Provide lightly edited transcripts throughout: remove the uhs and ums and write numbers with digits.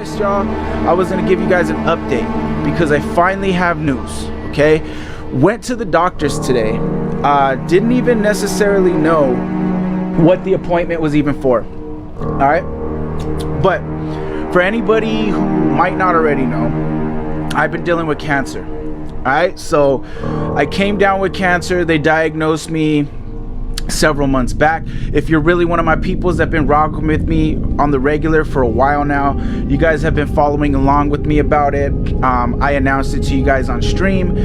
promised y'all I was gonna give you guys an update because I finally have news, okay? Went to the doctors today. Didn't even necessarily know what the appointment was even for, all right? But for anybody who might not already know, I've been dealing with cancer, all right? So I came down with cancer. They diagnosed me several months back. If you're really one of my peoples that have been rocking with me on the regular for a while now, you guys have been following along with me about it. I announced it to you guys on stream,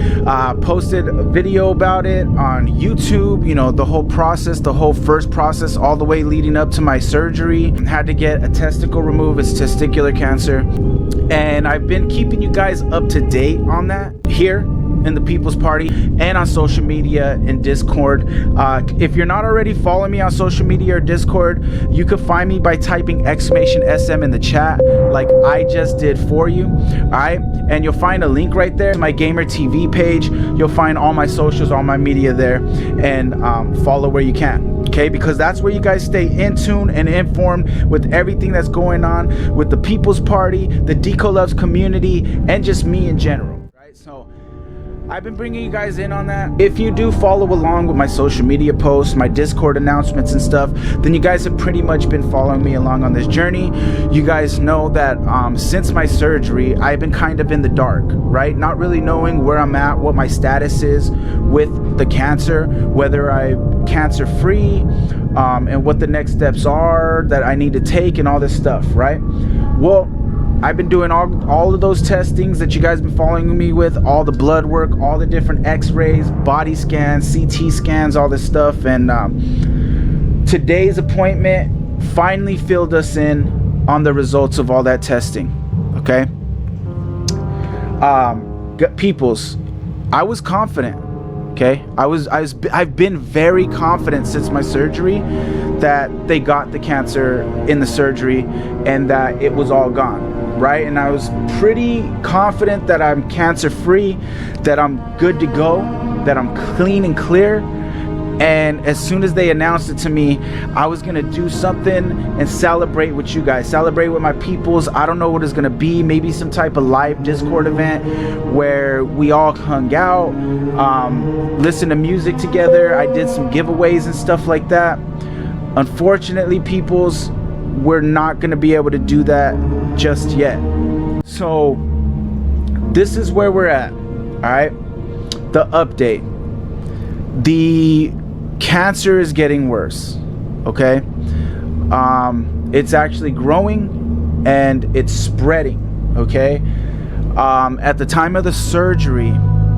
posted a video about it on YouTube, you know, the whole process, the whole first process all the way leading up to my surgery. Had to get a testicle removed. It's testicular cancer, and I've been keeping you guys up to date on that here in the People's Party and on social media and Discord. If you're not already following me on social media or Discord, you could find me by typing !SM in the chat like I just did for you, all right? And you'll find a link right there, my Gamer TV page. You'll find all my socials, all my media there, and follow where you can, okay? Because that's where you guys stay in tune and informed with everything that's going on with the People's Party, the Deco Loves community, and just me in general, right? So I've been bringing you guys in on that. If you do follow along with my social media posts, my Discord announcements and stuff, then you guys have pretty much been following me along on this journey. You guys know that since my surgery, I've been kind of in the dark, right? Not really knowing where I'm at, what my status is with the cancer, whether I'm cancer free, and what the next steps are that I need to take and all this stuff, right? Well, I've been doing all of those testings that you guys been following me with, all the blood work, all the different x-rays, body scans, CT scans, all this stuff. And today's appointment finally filled us in on the results of all that testing, okay? Peoples, I was confident, okay? I've been very confident since my surgery that they got the cancer in the surgery and that it was all gone, right? And I was pretty confident that I'm cancer free, that I'm good to go, that I'm clean and clear. And as soon as they announced it to me, I was gonna do something and celebrate with you guys, celebrate with my peoples. I don't know what it's gonna be, maybe some type of live Discord event where we all hung out, listen to music together. I did some giveaways and stuff like that. Unfortunately, peoples, we're not gonna be able to do that just yet. So this is where we're at, all right? The update. The cancer is getting worse, okay? It's actually growing and it's spreading, okay? At the time of the surgery,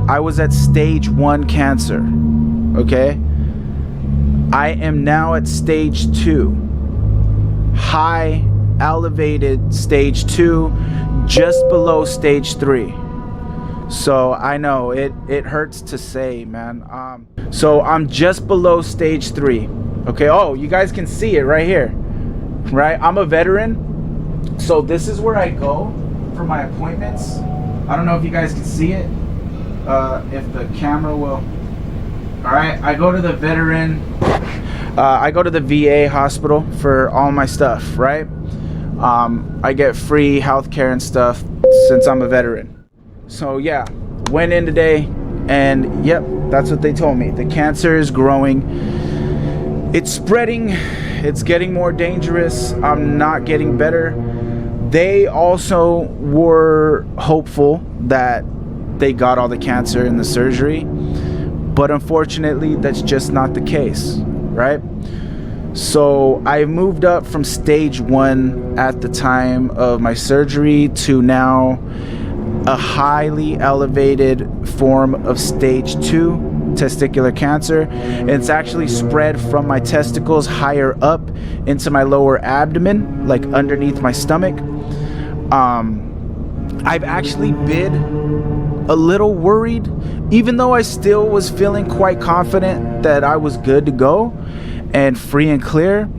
I was at stage 1 cancer, okay? I am now at stage 2, high elevated stage 2, just below stage 3. So I know it hurts to say, man. So I'm just below stage 3, okay? Oh, you guys can see it right here, right? I'm a veteran, so this is where I go for my appointments. I don't know if you guys can see it, if the camera will. All right, I go to the veteran, I go to the VA hospital for all my stuff, right? I get free healthcare and stuff since I'm a veteran. So yeah, went in today and yep, that's what they told me. The cancer is growing, it's spreading, it's getting more dangerous. I'm not getting better. They also were hopeful that they got all the cancer in the surgery, but unfortunately that's just not the case, right? So I moved up from stage 1 at the time of my surgery to now a highly elevated form of stage 2 testicular cancer. And it's actually spread from my testicles higher up into my lower abdomen, like underneath my stomach. I've actually been a little worried, even though I still was feeling quite confident that I was good to go and free and clear.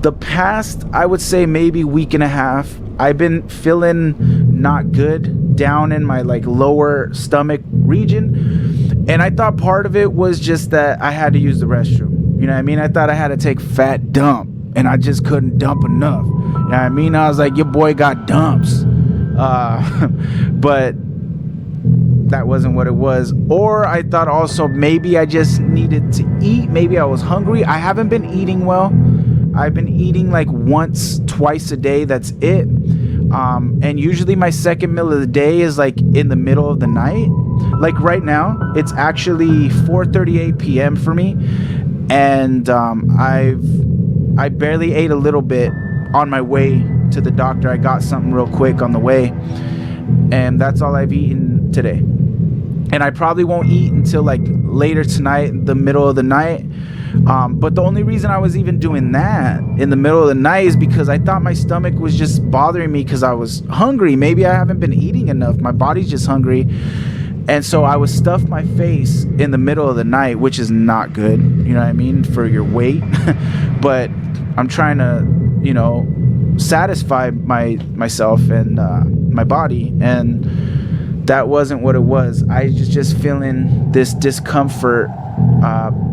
The past, I would say maybe week and a half, I've been feeling not good down in my like lower stomach region. And I thought part of it was just that I had to use the restroom. You know what I mean? I thought I had to take fat dump and I just couldn't dump enough. You know what I mean? I was like, your boy got dumps. But that wasn't what it was. Or I thought also maybe I just needed to eat. Maybe I was hungry. I haven't been eating well. I've been eating like once, twice a day. That's it. And usually my second meal of the day is like in the middle of the night. Like right now, it's actually 4:38 p.m. for me. And I barely ate a little bit on my way to the doctor. I got something real quick on the way. And that's all I've eaten today. And I probably won't eat until like later tonight, the middle of the night. But the only reason I was even doing that in the middle of the night is because I thought my stomach was just bothering me because I was hungry. Maybe I haven't been eating enough. My body's just hungry. And so I would stuff my face in the middle of the night, which is not good, you know what I mean, for your weight. But I'm trying to, you know, satisfy myself and my body, and that wasn't what it was. I was just feeling this discomfort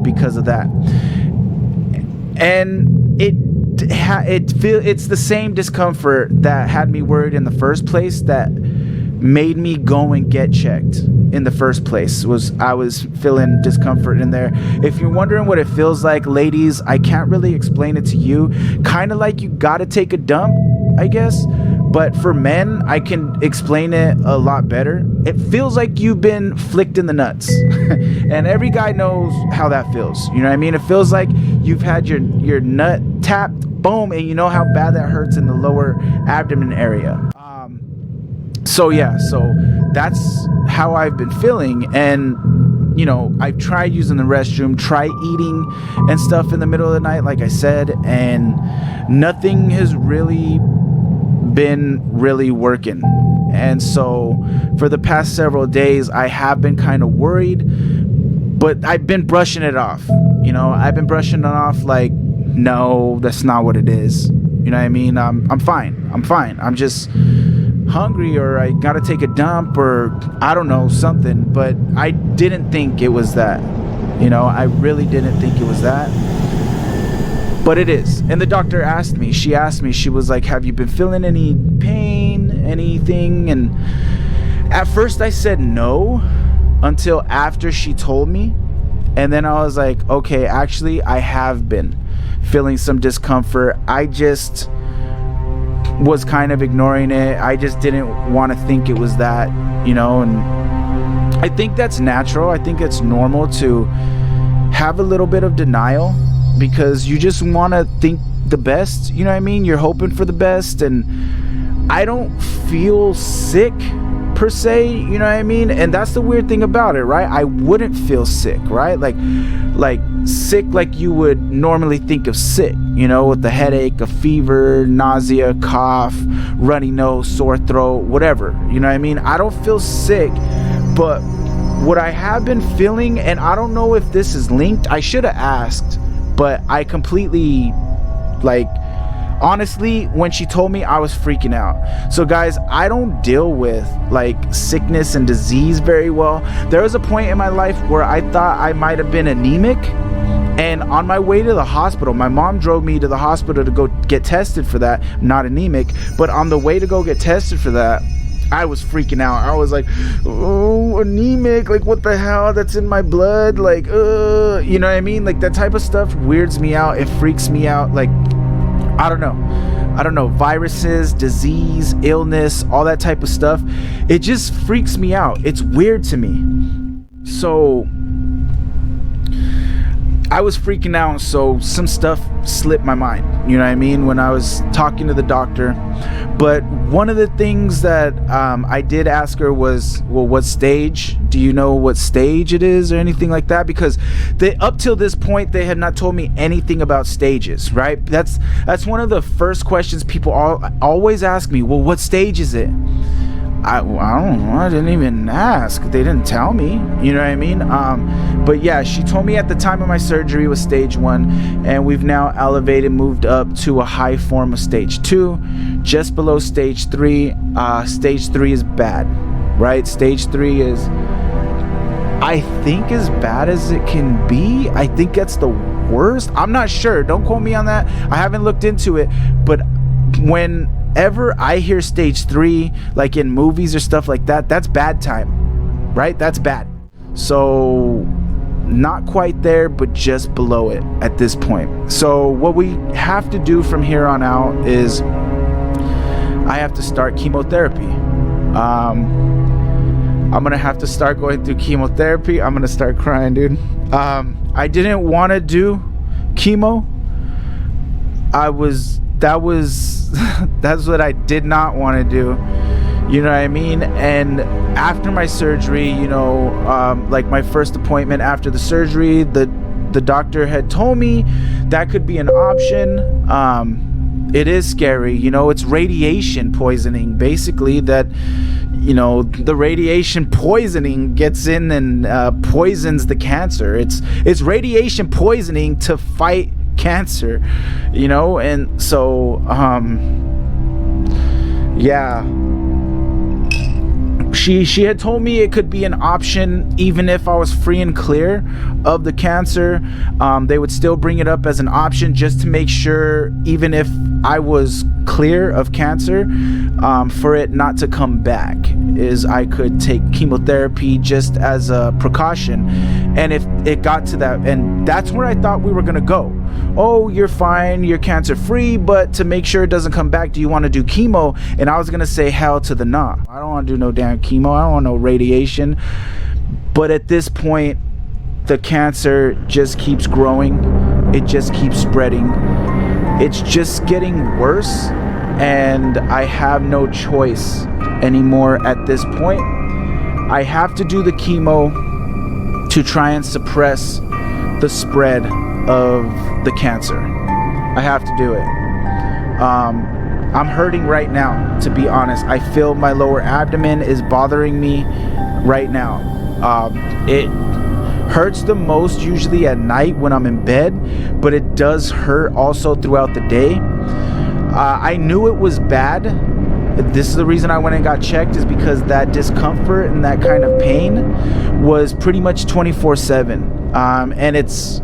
because of that, and it's the same discomfort that had me worried in the first place, that made me go and get checked in the first place. I was feeling discomfort in there. If you're wondering what it feels like, ladies, I can't really explain it to you. Kind of like you gotta take a dump, I guess. But for men, I can explain it a lot better. It feels like you've been flicked in the nuts. And every guy knows how that feels. You know what I mean? It feels like you've had your nut tapped, boom, and you know how bad that hurts in the lower abdomen area. So that's how I've been feeling. And, you know, I've tried using the restroom, try eating and stuff in the middle of the night, like I said, and nothing has really been working. And so for the past several days, I have been kind of worried, but I've been brushing it off. You know, I've been brushing it off like, no, that's not what it is. You know what I mean? I'm fine. I'm just hungry, or I gotta take a dump, or I don't know, something. But I didn't think it was that. You know, I really didn't think it was that. But it is. And the doctor asked me, she was like, have you been feeling any pain, anything? And at first I said no, until after she told me. And then I was like, okay, actually I have been feeling some discomfort. I just was kind of ignoring it. I just didn't want to think it was that, you know. And I think that's natural. I think it's normal to have a little bit of denial, because you just want to think the best, you know what I mean? You're hoping for the best. And I don't feel sick per se, you know what I mean? And that's the weird thing about it, right? I wouldn't feel sick, right? Like sick like you would normally think of sick, you know, with the headache, a fever, nausea, cough, runny nose, sore throat, whatever, you know what I mean? I don't feel sick, but what I have been feeling, and I don't know if this is linked, I should have asked, but I completely, like, honestly, when she told me, I was freaking out. So guys, I don't deal with like sickness and disease very well. There was a point in my life where I thought I might have been anemic, and on my way to the hospital, my mom drove me to the hospital to go get tested for that. I'm not anemic, but on the way to go get tested for that, I was freaking out. I was like, oh, anemic, like what the hell, that's in my blood, like you know what I mean? Like that type of stuff weirds me out. It freaks me out. Like I don't know, viruses, disease, illness, all that type of stuff. It just freaks me out. It's weird to me. So I was freaking out, so some stuff slipped my mind, you know what I mean, when I was talking to the doctor. But one of the things that I did ask her was, well, what stage? Do you know what stage it is or anything like that? Because up till this point, they had not told me anything about stages, right? That's one of the first questions people always ask me. Well, what stage is it? I don't know. I didn't even ask. They didn't tell me. You know what I mean? But yeah, she told me at the time of my surgery was stage 1, and we've now moved up to a high form of stage 2, just below stage 3. Stage 3 is bad, right? Stage 3 is, I think, as bad as it can be. I think that's the worst. I'm not sure. Don't quote me on that. I haven't looked into it. But when whenever I hear stage 3, like in movies or stuff like that, that's bad time, right? That's bad. So not quite there, but just below it at this point. So what we have to do from here on out is I have to start chemotherapy. I'm gonna have to start going through chemotherapy. I'm gonna start crying, dude. I didn't want to do chemo. That's what I did not want to do. You know what I mean? And after my surgery, you know, like my first appointment after the surgery, the doctor had told me that could be an option. It is scary, you know, it's radiation poisoning, basically, that, you know, the radiation poisoning gets in and poisons the cancer. It's radiation poisoning to fight cancer, you know. And so yeah, she had told me it could be an option even if I was free and clear of the cancer. They would still bring it up as an option just to make sure, even if I was clear of cancer, for it not to come back, is I could take chemotherapy just as a precaution. And if it got to that, and that's where I thought we were gonna go. Oh, you're fine, you're cancer free, but to make sure it doesn't come back, do you want to do chemo? And I was gonna say hell to the nah. I don't want to do no damn chemo. I don't want no radiation. But at this point, the cancer just keeps growing. It just keeps spreading. It's just getting worse, and I have no choice anymore at this point. I have to do the chemo to try and suppress the spread of the cancer. I have to do it. I'm hurting right now, to be honest. I feel my lower abdomen is bothering me right now. It hurts the most usually at night when I'm in bed, but it does hurt also throughout the day. I knew it was bad. This is the reason I went and got checked, is because that discomfort and that kind of pain was pretty much 24/7. And it's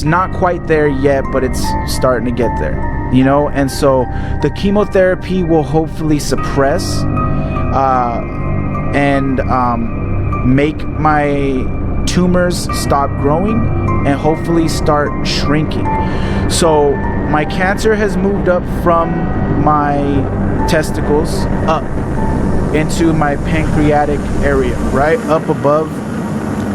not quite there yet, but it's starting to get there, you know. And so the chemotherapy will hopefully suppress and make my tumors stop growing and hopefully start shrinking. So my cancer has moved up from my testicles up into my pancreatic area, right up above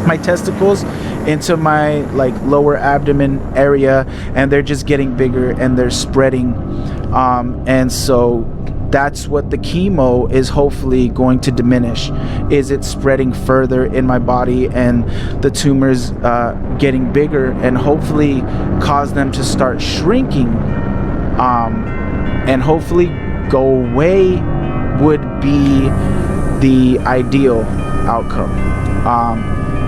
my testicles, into my like lower abdomen area, and they're just getting bigger and they're spreading, and so that's what the chemo is hopefully going to diminish, is it spreading further in my body and the tumors getting bigger, and hopefully cause them to start shrinking, and hopefully go away would be the ideal outcome.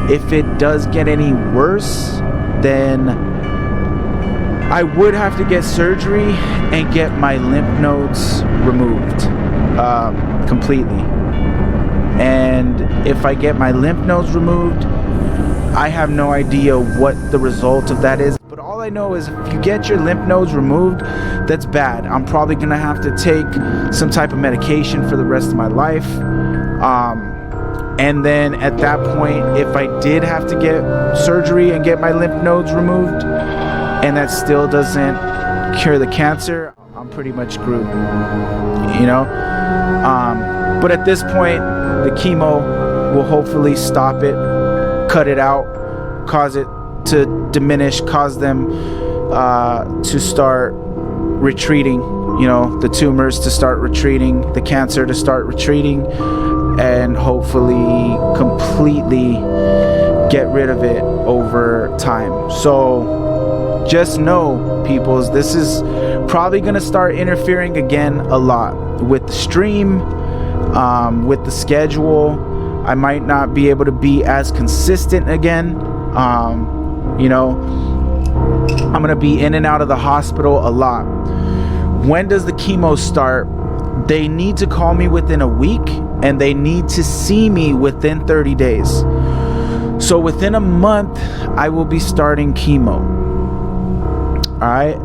If it does get any worse, then I would have to get surgery and get my lymph nodes removed completely. And if I get my lymph nodes removed, I have no idea what the result of that is. But all I know is if you get your lymph nodes removed, that's bad. I'm probably gonna have to take some type of medication for the rest of my life. And then at that point, if I did have to get surgery and get my lymph nodes removed, and that still doesn't cure the cancer, I'm pretty much screwed, you know. But at this point, the chemo will hopefully stop it, cut it out, cause it to diminish, cause them to start retreating, you know, the tumors to start retreating, the cancer to start retreating, and hopefully completely get rid of it over time. So just know, peoples, this is probably going to start interfering again a lot with the stream, with the schedule. I might not be able to be as consistent again. You know, I'm going to be in and out of the hospital a lot. When does the chemo start? They need to call me within a week, and they need to see me within 30 days. So within a month, I will be starting chemo. All right.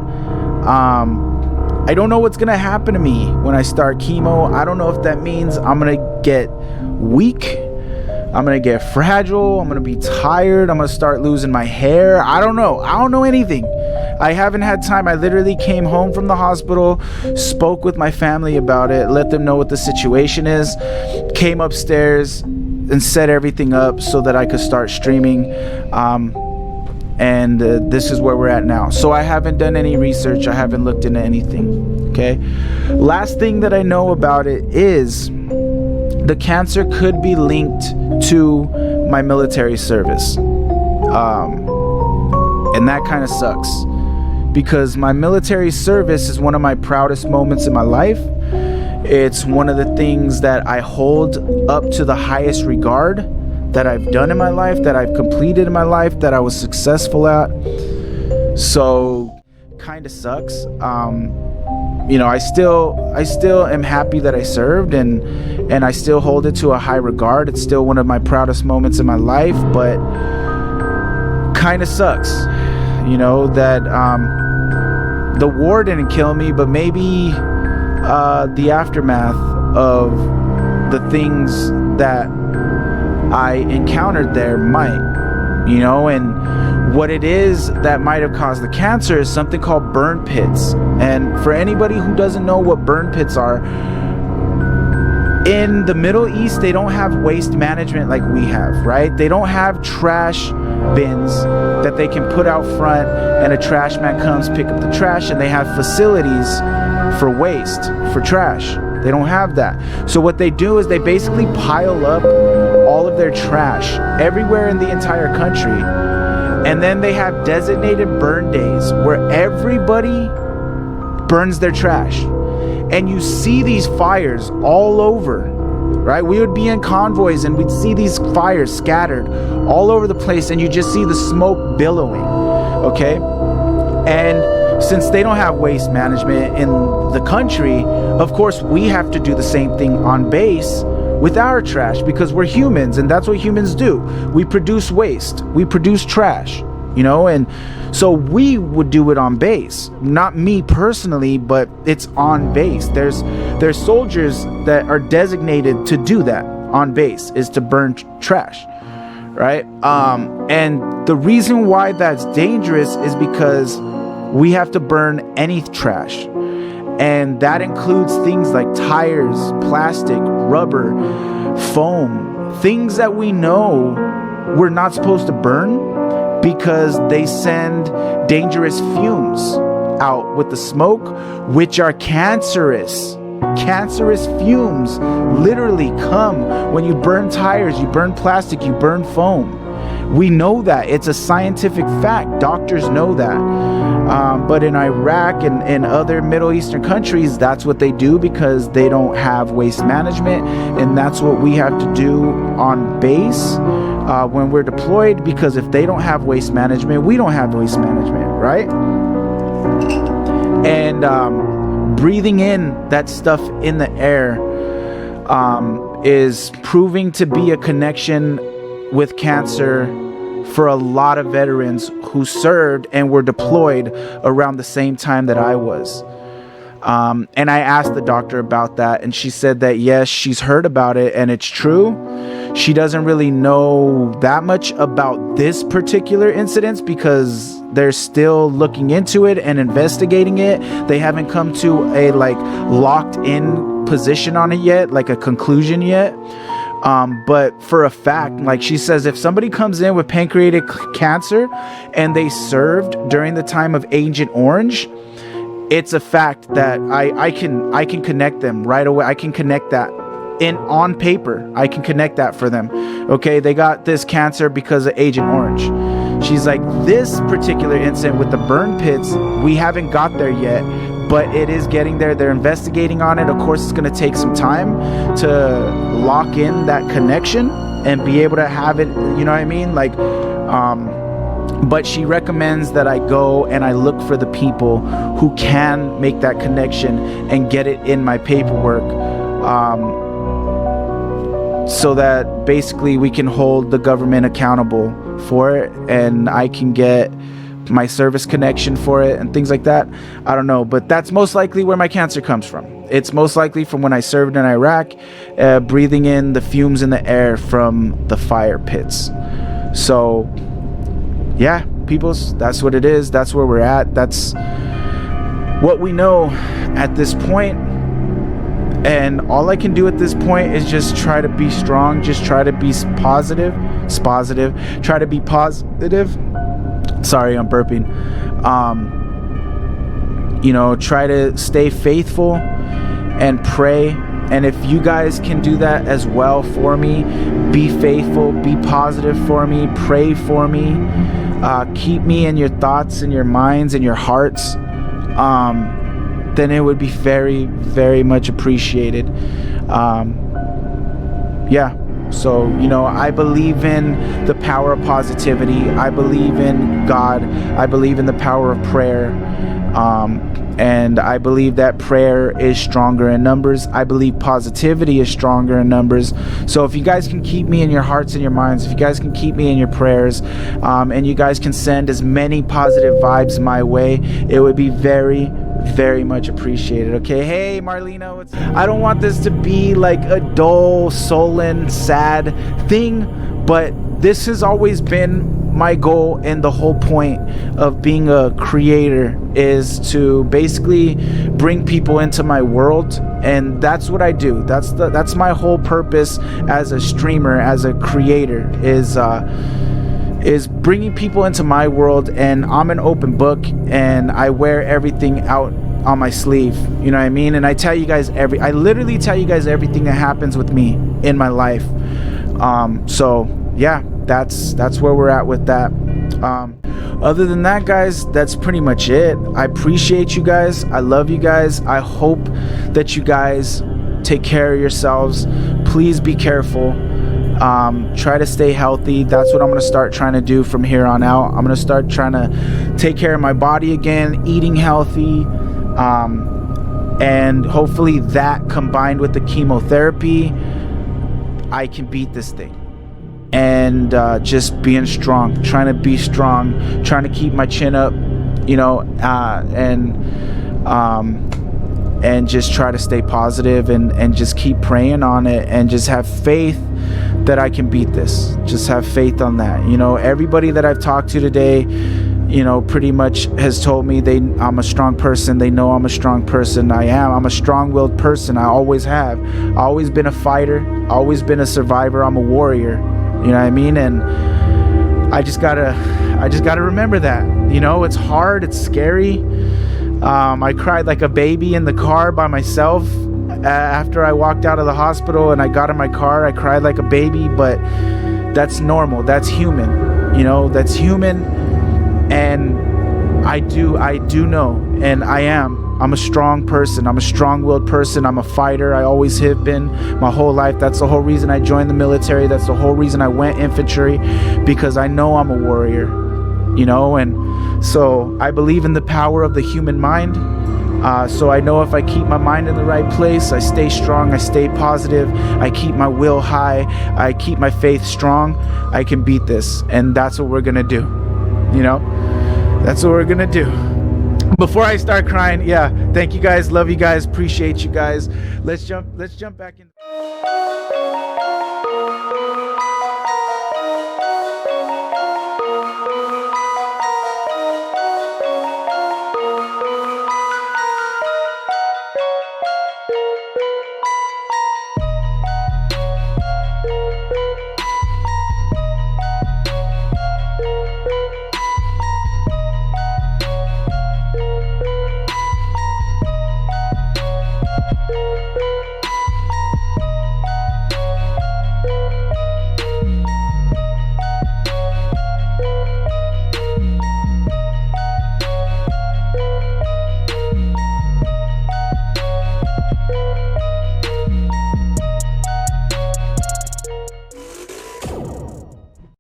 I don't know what's gonna happen to me when I start chemo. I don't know if that means I'm gonna get weak, I'm gonna get fragile, I'm gonna be tired, I'm gonna start losing my hair. I don't know anything. I haven't had time. I literally came home from the hospital, spoke with my family about it, let them know what the situation is, came upstairs and set everything up so that I could start streaming. And this is where we're at now. So I haven't done any research. I haven't looked into anything. Okay. Last thing that I know about it is the cancer could be linked to my military service. And that kind of sucks, because my military service is one of my proudest moments in my life. It's one of the things that I hold up to the highest regard that I've done in my life, that I've completed in my life, that I was successful at. So kind of sucks. You know, I still am happy that I served, and I still hold it to a high regard. It's still one of my proudest moments in my life, but kind of sucks, you know, that the war didn't kill me, but maybe the aftermath of the things that I encountered there might, you know. And what it is that might have caused the cancer is something called burn pits. And for anybody who doesn't know what burn pits are, in the Middle East, they don't have waste management like we have, right? They don't have trash bins that they can put out front and a trash man comes pick up the trash, and they have facilities for waste, for trash. They don't have that. So what they do is they basically pile up all of their trash everywhere in the entire country, and then they have designated burn days where everybody burns their trash. And you see these fires all over, right? We would be in convoys and we'd see these fires scattered all over the place, and you just see the smoke billowing, okay? And since they don't have waste management in the country, of course we have to do the same thing on base with our trash, because we're humans, and that's what humans do. We produce waste, we produce trash, you know. And so we would do it on base. Not me personally, but it's on base. There's soldiers that are designated to do that on base, is to burn trash, right? And the reason why that's dangerous is because we have to burn any trash, and that includes things like tires, plastic, rubber, foam, things that we know we're not supposed to burn because they send dangerous fumes out with the smoke, which are cancerous. Cancerous fumes literally come when you burn tires, you burn plastic, you burn foam. We know that. It's a scientific fact. Doctors know that. But in Iraq and in other Middle Eastern countries, that's what they do because they don't have waste management. And that's what we have to do on base when we're deployed, because if they don't have waste management, we don't have waste management, right? And breathing in that stuff in the air is proving to be a connection with cancer for a lot of veterans who served and were deployed around the same time that I was. And I asked the doctor about that, and she said that yes, she's heard about it and it's true. She doesn't really know that much about this particular incident because they're still looking into it and investigating it. They haven't come to a locked in position on it yet, like a conclusion yet. But for a fact, like she says, if somebody comes in with pancreatic cancer and they served during the time of Agent Orange, it's a fact that I can connect them right away. I can connect that on paper. I can connect that for them. Okay, they got this cancer because of Agent Orange. She's like, this particular incident with the burn pits, we haven't got there yet, but it is getting there. They're investigating on it. Of course, it's going to take some time to lock in that connection and be able to have it, you know what I mean? But she recommends that I go and I look for the people who can make that connection and get it in my paperwork, so that basically we can hold the government accountable for it, and I can get my service connection for it and things like that. I don't know, but that's most likely where my cancer comes from. It's most likely from when I served in Iraq, breathing in the fumes in the air from the fire pits. So yeah, peoples, that's what it is. That's where we're at. That's what we know at this point. And all I can do at this point is just try to be strong, just try to be positive, try to be positive. Sorry, I'm burping. You know, try to stay faithful and pray. And if you guys can do that as well for me, be faithful, be positive for me, pray for me, keep me in your thoughts, in your minds, in your hearts, then it would be very, very much appreciated. Yeah. So, you know, I believe in the power of positivity. I believe in God. I believe in the power of prayer. And I believe that prayer is stronger in numbers. I believe positivity is stronger in numbers. So if you guys can keep me in your hearts and your minds, if you guys can keep me in your prayers, and you guys can send as many positive vibes my way, it would be very, very much appreciated. Okay, hey Marlena, I don't want this to be like a dull, sullen, sad thing, but this has always been my goal, and the whole point of being a creator is to basically bring people into my world, and that's what I do. That's my whole purpose as a streamer, as a creator, is bringing people into my world. And I'm an open book, and I wear everything out on my sleeve, you know what I mean? And I literally tell you guys everything that happens with me in my life. So yeah, that's where we're at with that. Other than that, guys, that's pretty much it. I appreciate you guys. I love you guys. I hope that you guys take care of yourselves. Please be careful. Try to stay healthy. That's what I'm going to start trying to do from here on out. I'm going to start trying to take care of my body again, eating healthy, and hopefully that combined with the chemotherapy, I can beat this thing. And just being strong, trying to be strong, trying to keep my chin up, you know, and just try to stay positive, and just keep praying on it, and just have faith that I can beat this. Just have faith on that. You know, everybody that I've talked to today, you know, pretty much has told me I'm a strong person. They know I'm a strong person. I'm a strong-willed person. I always have. I've always been a fighter, always been a survivor. I'm a warrior. You know what I mean? And I just gotta remember that. You know, it's hard, it's scary. I cried like a baby in the car by myself after I walked out of the hospital, and I got in my car. I cried like a baby, but that's normal. That's human. You know, that's human. And I do know, and I'm a strong person. I'm a strong-willed person. I'm a fighter. I always have been my whole life. That's the whole reason I joined the military. That's the whole reason I went infantry, because I know I'm a warrior, you know. And so I believe in the power of the human mind. So I know if I keep my mind in the right place, I stay strong, I stay positive, I keep my will high, I keep my faith strong, I can beat this. And that's what we're gonna do, you know. That's what we're gonna do. Before I start crying, yeah, thank you guys, love you guys, appreciate you guys. Let's jump back in.